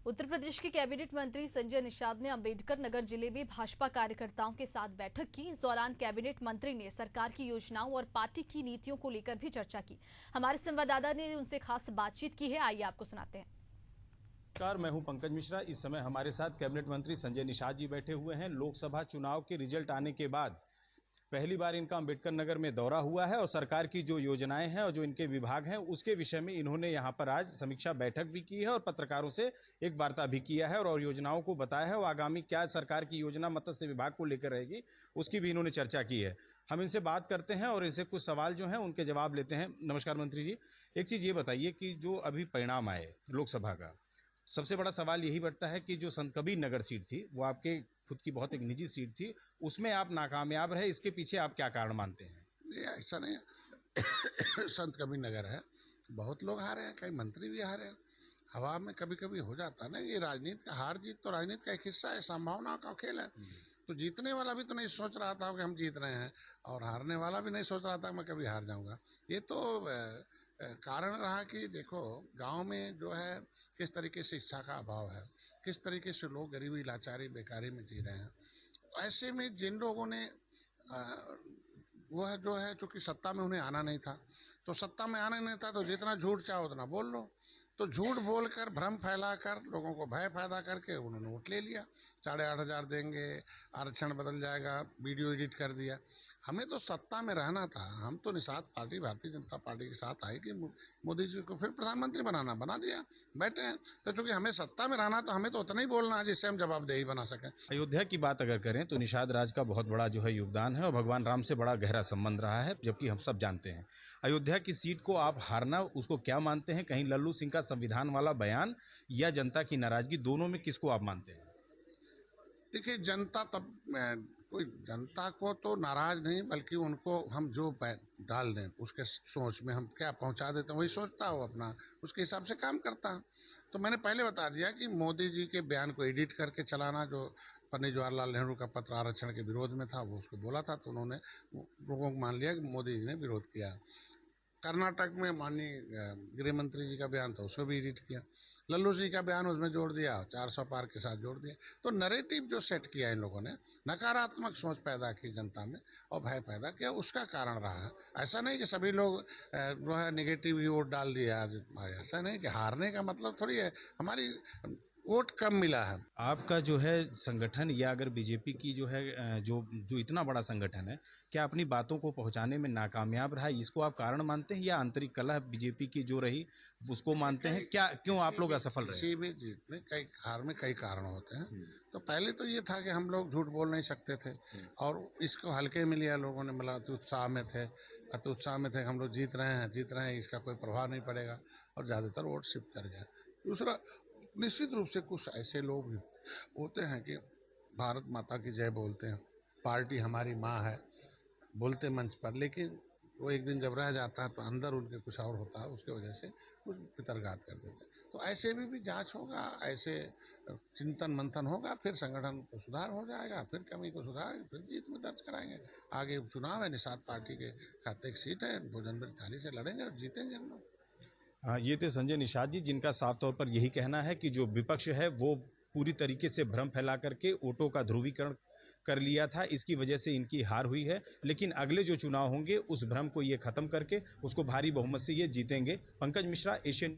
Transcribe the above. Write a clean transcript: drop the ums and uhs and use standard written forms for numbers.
उत्तर प्रदेश के कैबिनेट मंत्री संजय निषाद ने अंबेडकर नगर जिले में भाजपा कार्यकर्ताओं के साथ बैठक की। इस दौरान कैबिनेट मंत्री ने सरकार की योजनाओं और पार्टी की नीतियों को लेकर भी चर्चा की। हमारे संवाददाता ने उनसे खास बातचीत की है, आइए आपको सुनाते हैं। नमस्कार, मैं हूं पंकज मिश्रा। इस समय हमारे साथ कैबिनेट मंत्री संजय निषाद जी बैठे हुए हैं। लोकसभा चुनाव के रिजल्ट आने के बाद पहली बार इनका अंबेडकर नगर में दौरा हुआ है और सरकार की जो योजनाएं हैं और जो इनके विभाग हैं उसके विषय में इन्होंने यहां पर आज समीक्षा बैठक भी की है और पत्रकारों से एक वार्ता भी किया है और योजनाओं को बताया है और आगामी क्या सरकार की योजना मत्स्य विभाग को लेकर रहेगी उसकी भी इन्होंने चर्चा की है। हम इनसे बात करते हैं और इनसे कुछ सवाल जो हैं उनके जवाब लेते हैं। नमस्कार मंत्री जी, एक चीज़ ये बताइए कि जो अभी परिणाम आए लोकसभा का, सबसे बड़ा सवाल यही बढ़ता है कि जो संत कबीर नगर सीट थी वो आपके खुद की बहुत एक निजी सीट थी, उसमें आप नाकामयाब रहे। इसके पीछे आप क्या कारण मानते हैं? नहीं, ऐसा नहीं। संत कबीर नगर है, बहुत लोग हारे हैं, कई मंत्री भी हारे हैं। हवा में कभी कभी हो जाता है ना, ये राजनीति का हार जीत तो राजनीति का एक हिस्सा है, संभावनाओं का खेल है। तो जीतने वाला भी तो नहीं सोच रहा था कि हम जीत रहे हैं और हारने वाला भी नहीं सोच रहा था कि मैं कभी हार जाऊंगा। ये तो कारण रहा कि देखो गांव में जो है किस तरीके से शिक्षा का अभाव है, किस तरीके से लोग गरीबी लाचारी बेकारी में जी रहे हैं। तो ऐसे में जिन लोगों ने वह जो है चूँकि सत्ता में उन्हें आना नहीं था, तो सत्ता में आना नहीं था तो जितना झूठ चाहो उतना बोल लो। तो झूठ बोलकर भ्रम फैलाकर लोगों को भय पैदा करके उन्होंने वोट ले लिया। 8,500 देंगे, आरक्षण बदल जाएगा, वीडियो एडिट कर दिया। हमें तो सत्ता में रहना था। हम तो निषाद पार्टी भारतीय जनता पार्टी के साथ आए कि मोदी जी को फिर प्रधानमंत्री बना दिया, बैठे हैं। तो चूँकि हमें सत्ता में रहना तो हमें तो उतना ही बोलना है जिससे हम जवाबदेही बना सकें। अयोध्या की बात अगर करें तो निषाद राज का बहुत बड़ा जो है योगदान है और भगवान राम से बड़ा गहरा संबंध रहा है, जबकि हम सब जानते हैं। अयोध्या की सीट को आप हारना उसको क्या मानते हैं? कहीं लल्लू सिंह का संविधान वाला बयान या जनता की नाराजगी, दोनों में किसको आप मानते हैं? देखिए, कोई जनता को तो नाराज नहीं, बल्कि उनको हम जो डाल दें उसके सोच में हम क्या पहुंचा देते हैं वही सोचता हो, अपना उसके हिसाब से काम करता है। तो मैंने पहले बता दिया कि मोदी जी के बयान को एडिट करके चलाना, जो पंडित जवाहरलाल नेहरू का पत्र आरक्षण के विरोध में था वो उसको बोला था, तो उन्होंने लोगों को मान लिया कि मोदी जी ने विरोध किया। कर्नाटक में माननीय गृह मंत्री जी का बयान था, उसको भी एडिट किया। लल्लू जी का बयान उसमें जोड़ दिया, 400 पार के साथ जोड़ दिया। तो नैरेटिव जो सेट किया इन लोगों ने, नकारात्मक सोच पैदा की जनता में और भय पैदा किया, उसका कारण रहा है। ऐसा नहीं कि सभी लोग जो है नेगेटिव ही वोट डाल दिया आज। ऐसा नहीं कि हारने का मतलब थोड़ी है, हमारी वोट कम मिला है। आपका जो है संगठन या अगर बीजेपी की जो है जो इतना बड़ा संगठन है, क्या अपनी बातों को पहुंचाने में नाकामयाब रहा? इसको आप कारण मानते हैं या आंतरिक कलह बीजेपी की जो रही उसको मानते हैं? क्या क्यों आप लोग असफल रहे? किसी भी जीत में हार में कई कारण होते हैं। तो पहले तो ये था कि हम लोग झूठ बोल नहीं सकते थे और इसको हल्के में लिया लोगों ने, मतलब अति उत्साह में थे कि हम लोग जीत रहे हैं, इसका कोई प्रभाव नहीं पड़ेगा, और ज़्यादातर वोट शिफ्ट कर गया। दूसरा, निश्चित रूप से कुछ ऐसे लोग भी होते हैं कि भारत माता की जय बोलते हैं, पार्टी हमारी माँ है बोलते मंच पर, लेकिन वो एक दिन जब रह जाता है तो अंदर उनके कुछ और होता है, उसके वजह से कुछ पितरघात कर देते हैं। तो ऐसे भी जांच होगा, ऐसे चिंतन मंथन होगा, फिर संगठन को सुधार हो जाएगा, फिर कमी को सुधार, फिर जीत में दर्ज कराएंगे। आगे चुनाव है, निषाद पार्टी के खाते एक सीट है, भोजन भरी थाली से लड़ेंगे और जीतेंगे हम लोग। हाँ, ये थे संजय निषाद जी, जिनका साफ तौर पर यही कहना है कि जो विपक्ष है वो पूरी तरीके से भ्रम फैला करके वोटों का ध्रुवीकरण कर लिया था, इसकी वजह से इनकी हार हुई है। लेकिन अगले जो चुनाव होंगे उस भ्रम को ये खत्म करके उसको भारी बहुमत से ये जीतेंगे। पंकज मिश्रा, एशियन